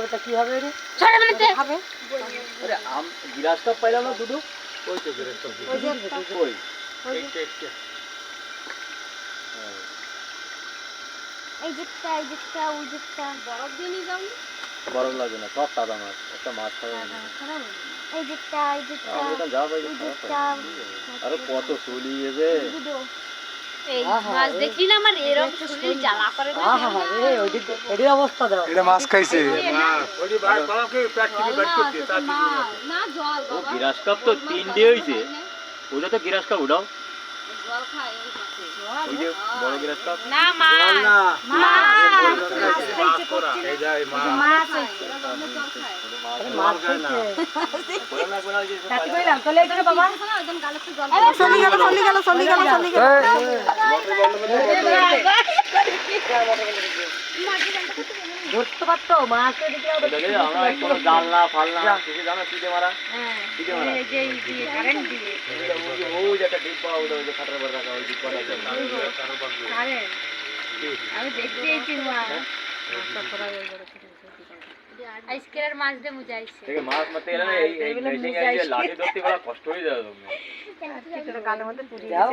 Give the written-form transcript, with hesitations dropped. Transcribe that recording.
হবে তা কি হবে রে? ছড়া মানে খাবে। আরে আম গিলাস কাপ পাইলাম না দুটো ওই তো গিলাস কাপ ওই যে একটা। ওই এইটা। এই যেটা ওই যেটা বরফ দিয়ে নিয়ে যাও বরফ লাগবে না সব সাদা মাছ একটা মাছ খাবে না এই যেটা আমরা যা পাই আরে কত চলি গেছে এই মাছ দেখলি না আমার এরকম শরীর জ্বালা করে না আহা রে ওইদিকে অবস্থা দাও। এটা মাছ খাইছে ওই ভাই কলমকে প্র্যাকটিক্যালি বের করতে তা না জল ও গিলাস কাপ তো তিনটে হইছে ওটা তো গিলাস কাপ উঠাও জল খায় ওই পাশে ওই যে বড় গিলাস কাপ না মা এই যায় মা মাছ হইছে জল খায় মাছ খাইছে। বড় না বড় যে কাটি কইলাম চলে আইতো রে বাবা। একদম গালে তো জল চলি গেল। ধরতে পারতো মাছ এদিকে আমরা কোনো জাল না ফাল না কিছু জানো কি মারা কি মারা এই যে কারেন্ট দিয়ে ওই যে একটা ডিব্বা ওই যে খাটার পর রাখা ওই ডিব্বাটা কারেন্ট আমি দেখতে আইছি মা আইসক্রিমের মাছ দিয়ে মুজাইছে ঠিক মাছ মারতে গেলে এই মেশিং এ লাঠি ধরতে বড় কষ্ট হয়ে যাবে তুমি কানের মধ্যে পুরি দাও।